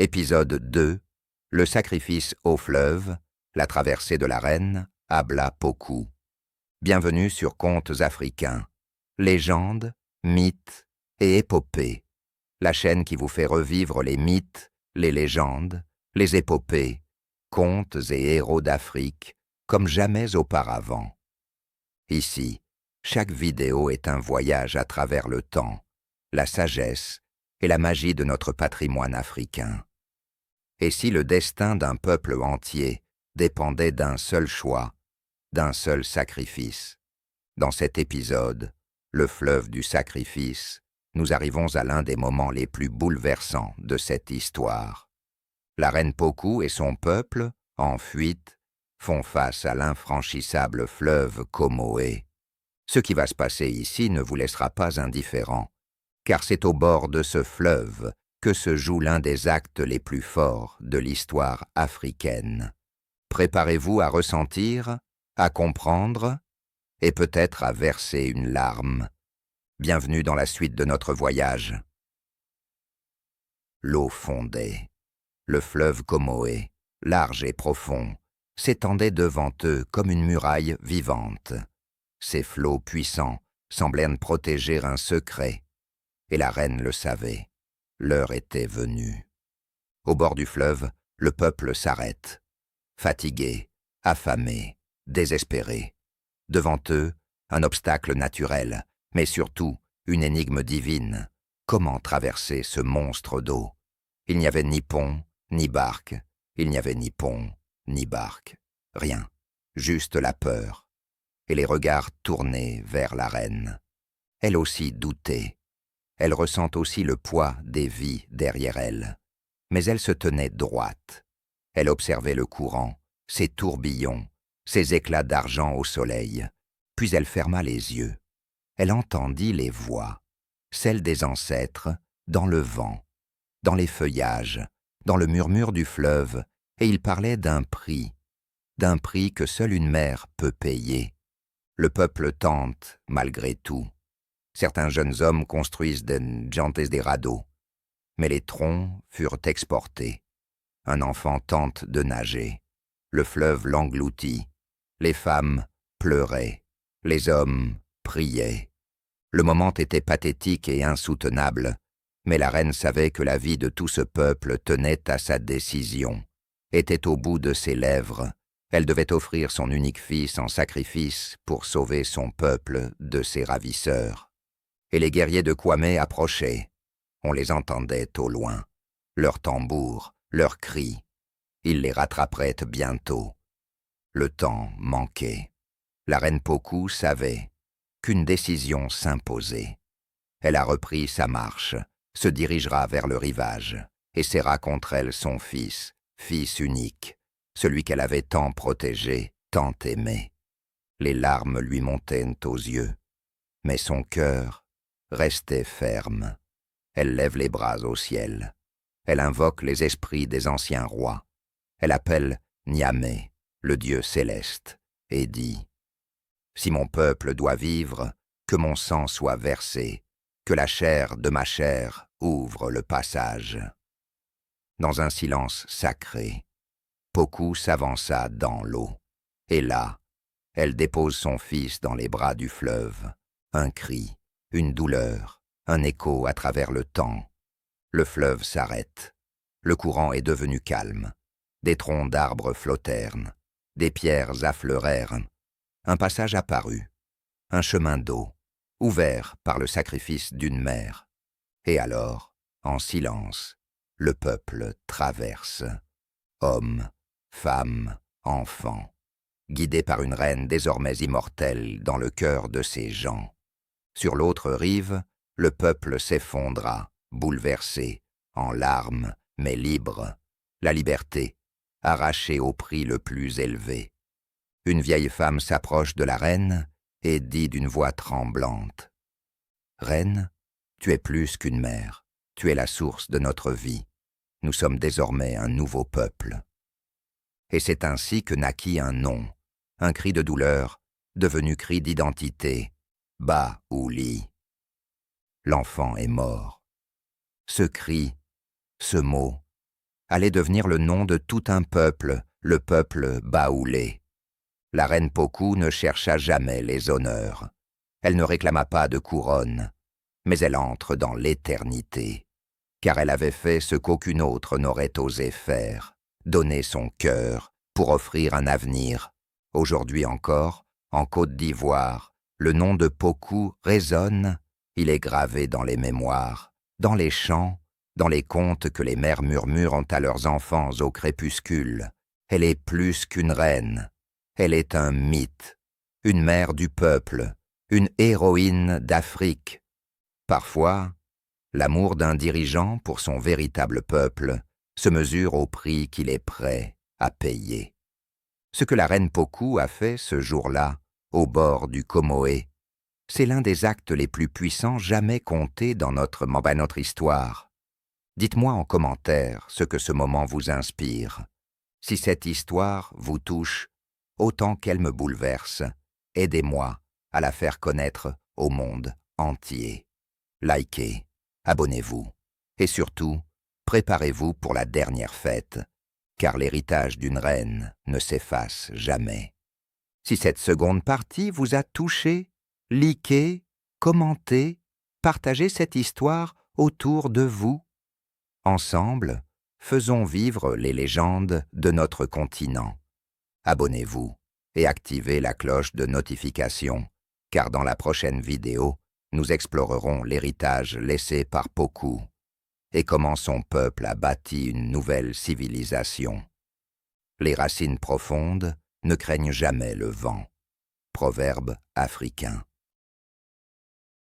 Épisode 2. Le sacrifice au fleuve, la traversée de la reine, Habla Poku. Bienvenue sur Contes africains. Légendes, mythes et épopées. La chaîne qui vous fait revivre les mythes, les légendes, les épopées, contes et héros d'Afrique comme jamais auparavant. Ici, chaque vidéo est un voyage à travers le temps, la sagesse et la magie de notre patrimoine africain. Et si le destin d'un peuple entier dépendait d'un seul choix, d'un seul sacrifice? Dans cet épisode, le fleuve du sacrifice, nous arrivons à l'un des moments les plus bouleversants de cette histoire. La reine Poku et son peuple, en fuite, font face à l'infranchissable fleuve Comoé. Ce qui va se passer ici ne vous laissera pas indifférent, car c'est au bord de ce fleuve que se joue l'un des actes les plus forts de l'histoire africaine. Préparez-vous à ressentir, à comprendre et peut-être à verser une larme. Bienvenue dans la suite de notre voyage. L'eau fondait. Le fleuve Comoé, large et profond, s'étendait devant eux comme une muraille vivante. Ses flots puissants semblaient protéger un secret, et la reine le savait. L'heure était venue. Au bord du fleuve, le peuple s'arrête. Fatigué, affamé, désespéré. Devant eux, un obstacle naturel, mais surtout une énigme divine. Comment traverser ce monstre d'eau? Il n'y avait ni pont, ni barque. Il n'y avait ni pont, ni barque. Rien, juste la peur. Et les regards tournés vers la reine. Elle aussi doutait. Elle ressent aussi le poids des vies derrière elle. Mais elle se tenait droite. Elle observait le courant, ses tourbillons, ses éclats d'argent au soleil. Puis elle ferma les yeux. Elle entendit les voix, celles des ancêtres, dans le vent, dans les feuillages, dans le murmure du fleuve, et il parlait d'un prix que seule une mère peut payer. Le peuple tente, malgré tout. Certains jeunes hommes construisent des jantes des radeaux, mais les troncs furent exportés. Un enfant tente de nager. Le fleuve l'engloutit. Les femmes pleuraient. Les hommes priaient. Le moment était pathétique et insoutenable, mais la reine savait que la vie de tout ce peuple tenait à sa décision, était au bout de ses lèvres. Elle devait offrir son unique fils en sacrifice pour sauver son peuple de ses ravisseurs. Et les guerriers de Kwame approchaient. On les entendait au loin. Leurs tambours, leurs cris. Ils les rattraperaient bientôt. Le temps manquait. La reine Poku savait qu'une décision s'imposait. Elle a repris sa marche, se dirigera vers le rivage, et serra contre elle son fils unique, celui qu'elle avait tant protégé, tant aimé. Les larmes lui montaient aux yeux, mais son cœur restait ferme. Elle lève les bras au ciel. Elle invoque les esprits des anciens rois. Elle appelle Niamey, le Dieu céleste, et dit « Si mon peuple doit vivre, que mon sang soit versé, que la chair de ma chair ouvre le passage. » Dans un silence sacré, Poku s'avança dans l'eau. Et là, elle dépose son fils dans les bras du fleuve. Un cri, une douleur, un écho à travers le temps. Le fleuve s'arrête. Le courant est devenu calme. Des troncs d'arbres flottèrent. Des pierres affleurèrent. Un passage apparut. Un chemin d'eau, ouvert par le sacrifice d'une mère. Et alors, en silence, le peuple traverse. Hommes, femmes, enfants, guidés par une reine désormais immortelle dans le cœur de ses gens. Sur l'autre rive, le peuple s'effondra, bouleversé, en larmes, mais libre. La liberté, arrachée au prix le plus élevé. Une vieille femme s'approche de la reine et dit d'une voix tremblante « Reine, tu es plus qu'une mère, tu es la source de notre vie. Nous sommes désormais un nouveau peuple. » Et c'est ainsi que naquit un nom, un cri de douleur, devenu cri d'identité, Ba-Ouli. L'enfant est mort. Ce cri, ce mot, allait devenir le nom de tout un peuple, le peuple baoulé. La reine Pocou ne chercha jamais les honneurs. Elle ne réclama pas de couronne, mais elle entre dans l'éternité, car elle avait fait ce qu'aucune autre n'aurait osé faire, donner son cœur pour offrir un avenir. Aujourd'hui encore, en Côte d'Ivoire, le nom de Pocou résonne, il est gravé dans les mémoires, dans les chants, dans les contes que les mères murmurent à leurs enfants au crépuscule. Elle est plus qu'une reine, elle est un mythe, une mère du peuple, une héroïne d'Afrique. Parfois, l'amour d'un dirigeant pour son véritable peuple se mesure au prix qu'il est prêt à payer. Ce que la reine Pocou a fait ce jour-là, au bord du Comoé, c'est l'un des actes les plus puissants jamais contés dans notre histoire. Dites-moi en commentaire ce que ce moment vous inspire. Si cette histoire vous touche, autant qu'elle me bouleverse, aidez-moi à la faire connaître au monde entier. Likez, abonnez-vous et surtout, préparez-vous pour la dernière fête, car l'héritage d'une reine ne s'efface jamais. Si cette seconde partie vous a touché, likez, commentez, partagez cette histoire autour de vous. Ensemble, faisons vivre les légendes de notre continent. Abonnez-vous et activez la cloche de notification, car dans la prochaine vidéo, nous explorerons l'héritage laissé par Pocou et comment son peuple a bâti une nouvelle civilisation. Les racines profondes ne craignent jamais le vent. Proverbe africain.